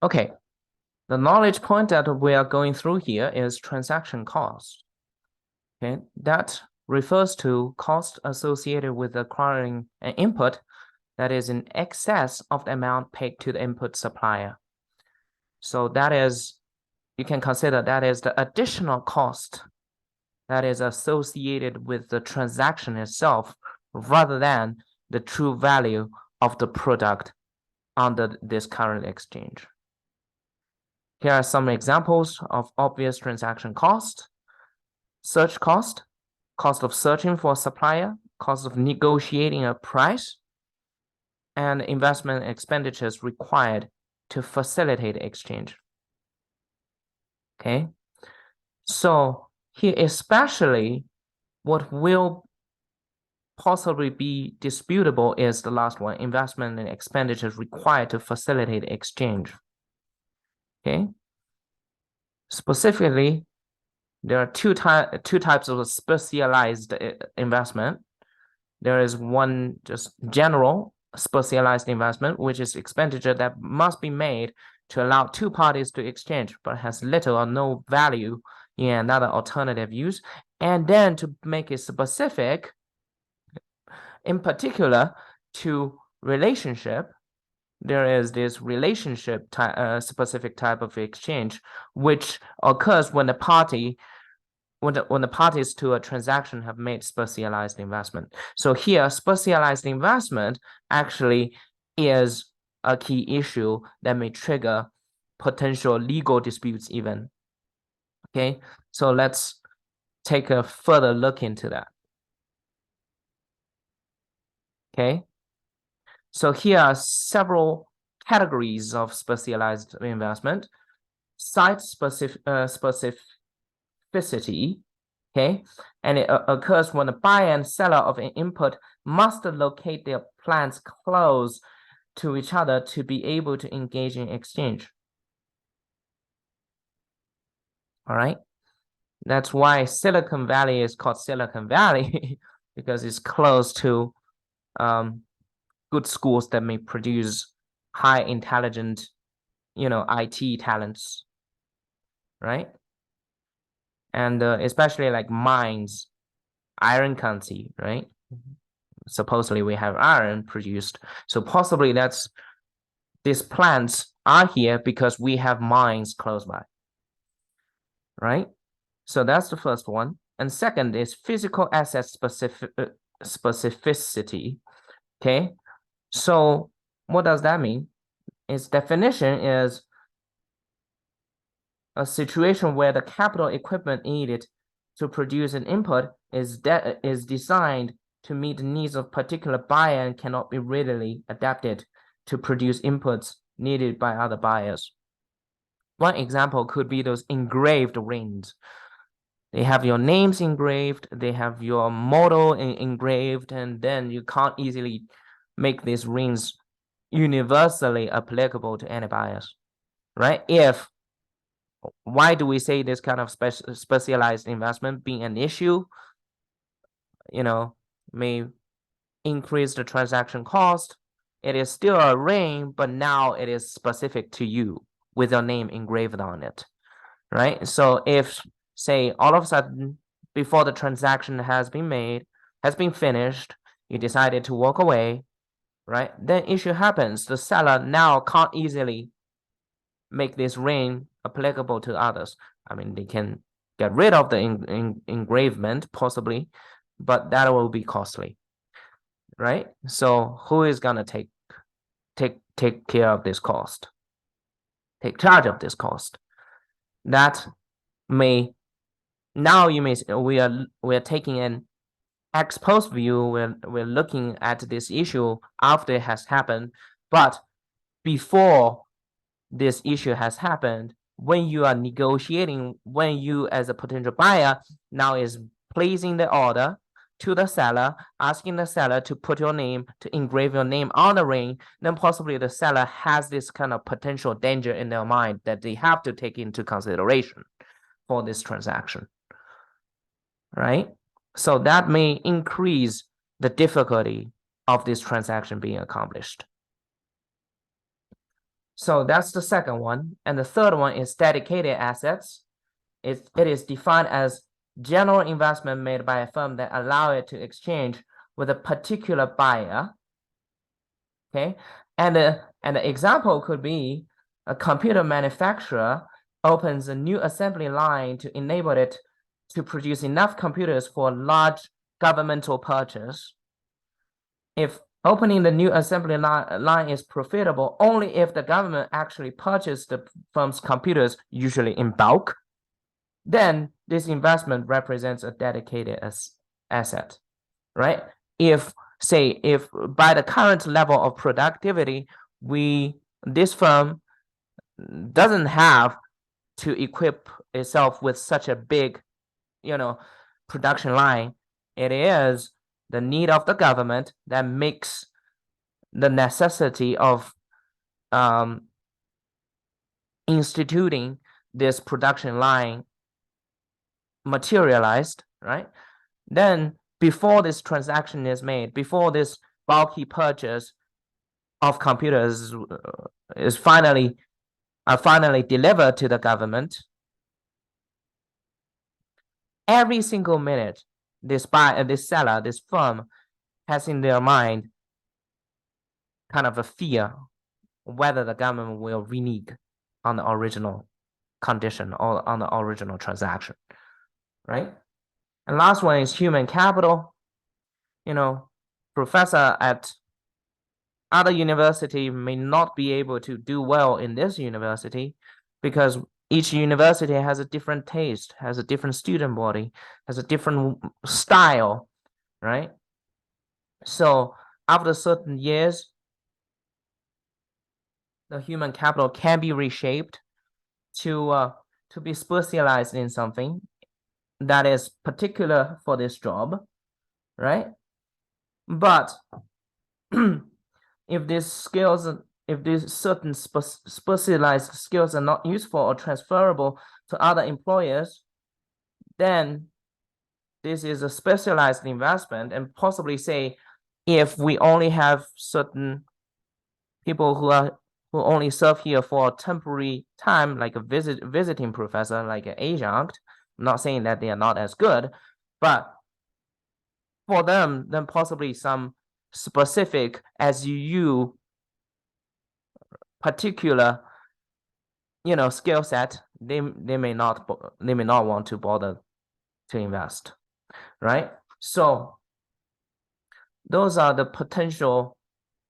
Okay, the knowledge point that we are going through here is transaction cost. Okay, that refers to cost associated with acquiring an input that is in excess of the amount paid to the input supplier. So that is, you can consider that is the additional cost that is associated with the transaction itself rather than the true value of the product under this current exchange. Here are some examples of obvious transaction cost: search cost, cost of searching for a supplier, cost of negotiating a price, and investment expenditures required to facilitate exchange. Okay, so here especially what will possibly be disputable is the last one: investment and expenditures required to facilitate exchange. Okay, specifically, there are two types of specialized investment. There is one just general specialized investment, which is expenditure that must be made to allow two parties to exchange, but has little or no value in another alternative use. And then to make it specific, in particular to relationship, there is this relationship specific type of exchange, which occurs when the parties to a transaction have made specialized investment. So here, specialized investment actually is a key issue that may trigger potential legal disputes even. Okay, so let's take a further look into that. Okay, so here are several categories of specialized investment: site specificity, okay, and it occurs when the buyer and seller of an input must locate their plants close to each other to be able to engage in exchange. All right, that's why Silicon Valley is called Silicon Valley because it's close to good schools that may produce high intelligent, IT talents, right? And especially like mines, iron county, right? Supposedly we have iron produced, so possibly these plants are here because we have mines close by, right? So that's the first one. And second is physical asset specificity. Okay, so what does that mean? Its definition is a situation where the capital equipment needed to produce an input is designed to meet the needs of particular buyer and cannot be readily adapted to produce inputs needed by other buyers. One example could be those engraved rings. They have your names engraved, they have your model engraved, and then you can't easily make these rings universally applicable to any buyers, right? Why do we say this kind of specialized investment being an issue, may increase the transaction cost? It is still a ring, but now it is specific to you with your name engraved on it, right? So if, say, all of a sudden, before the transaction has been finished, you decided to walk away, right? Then issue happens. The seller now can't easily make this ring applicable to others. I mean, they can get rid of the engravement possibly, but that will be costly, right? So who is gonna take care of this cost? Take charge of this cost? That may now you may we are taking an ex post view. We're looking at this issue after it has happened, but before this issue has happened, when you are negotiating, when you as a potential buyer now is placing the order to the seller, asking the seller to put your name, to engrave your name on the ring, then possibly the seller has this kind of potential danger in their mind that they have to take into consideration for this transaction, right? So that may increase the difficulty of this transaction being accomplished. So that's the second one. And the third one is dedicated assets. It is defined as general investment made by a firm that allow it to exchange with a particular buyer. Okay, and the example could be a computer manufacturer opens a new assembly line to enable it to produce enough computers for large governmental purchase. If opening the new assembly line is profitable only if the government actually purchased the firm's computers, usually in bulk, then this investment represents a dedicated asset, right? If by the current level of productivity, this firm doesn't have to equip itself with such a big, production line. It is the need of the government that makes the necessity of instituting this production line materialized, right? Then before this transaction is made, before this bulky purchase of computers is finally delivered to the government, every single minute this seller, this firm has in their mind kind of a fear whether the government will renege on the original condition or on the original transaction, right? And last one is human capital. Professor at other university may not be able to do well in this university because each university has a different taste, has a different student body, has a different style, right? So after certain years, the human capital can be reshaped to be specialized in something that is particular for this job, right? But if these certain specialized skills are not useful or transferable to other employers, then this is a specialized investment. And possibly say, if we only have certain people who only serve here for a temporary time, like a visiting professor, like an adjunct, I'm not saying that they are not as good, but for them, then possibly some specific SUU particular skill set, they may not want to bother to invest, right? So those are the potential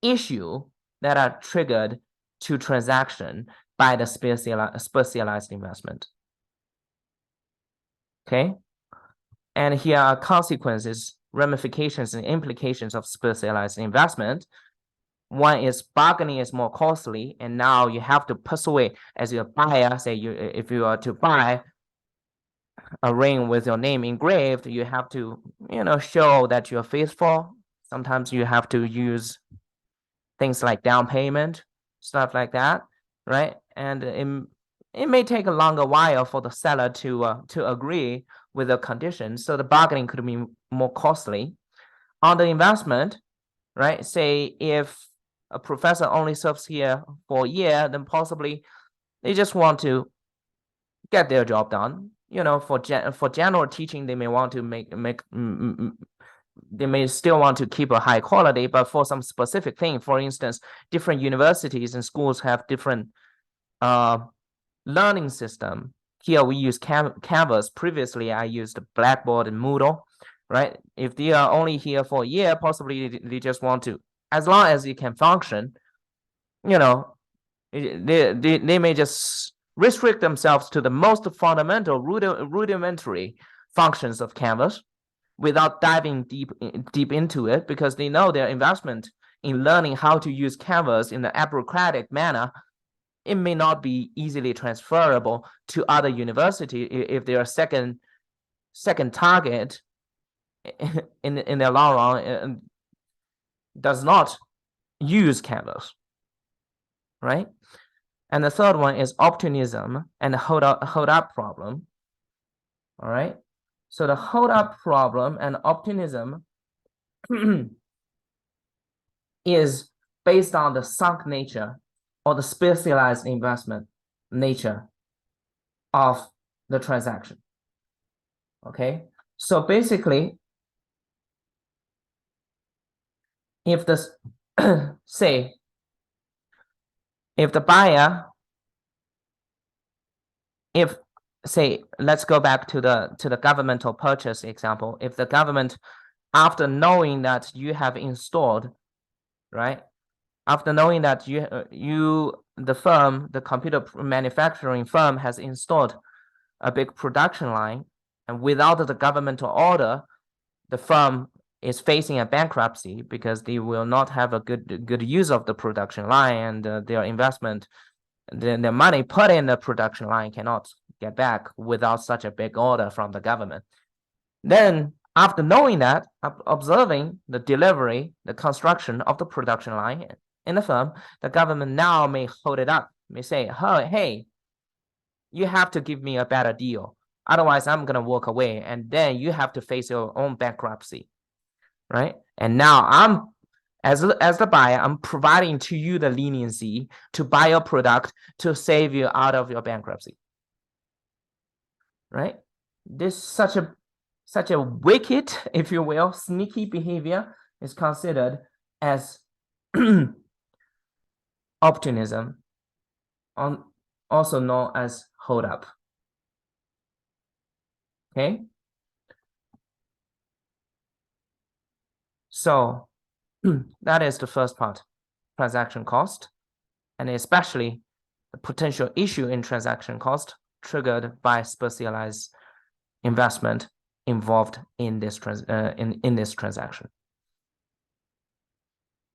issue that are triggered to transaction by the specialized investment. Okay, and here are consequences, ramifications, and implications of specialized investment. One is bargaining is more costly, and now you have to persuade as your buyer. Say if you are to buy a ring with your name engraved, you have to show that you're faithful. Sometimes you have to use things like down payment, stuff like that, right? And it may take a longer while for the seller to agree with the conditions, so the bargaining could be more costly. On the investment, right? Say if a professor only serves here for a year, then possibly they just want to get their job done. For general teaching, they may want to they may still want to keep a high quality, but for some specific thing, for instance, different universities and schools have different learning system. Here we use Canvas. Previously, I used Blackboard and Moodle, right? If they are only here for a year, possibly they just want to, as long as it can function, they may just restrict themselves to the most fundamental rudimentary functions of Canvas without diving deep into it, because they know their investment in learning how to use Canvas in an bureaucratic manner, it may not be easily transferable to other university if their second target in the long run does not use Canvas, right? And the third one is optimism and the hold up problem. All right. So the hold up problem and optimism is based on the sunk nature or the specialized investment nature of the transaction. Okay, so basically, if this say if the buyer, if say let's go back to the governmental purchase example, if the government, after knowing that you have installed, right, after knowing that the firm, the computer manufacturing firm has installed a big production line, and without the governmental order, the firm is facing a bankruptcy because they will not have a good use of the production line, and their investment, their money put in the production line cannot get back without such a big order from the government. Then after knowing that, observing the delivery, the construction of the production line in the firm, the government now may hold it up, may say, hey, you have to give me a better deal. Otherwise, I'm going to walk away, and then you have to face your own bankruptcy, right? And now I'm, as the buyer, I'm providing to you the leniency to buy your product to save you out of your bankruptcy, right? This such a wicked, if you will, sneaky behavior is considered as opportunism, also known as hold up. Okay. So that is the first part, transaction cost, and especially the potential issue in transaction cost triggered by specialized investment involved in this transaction.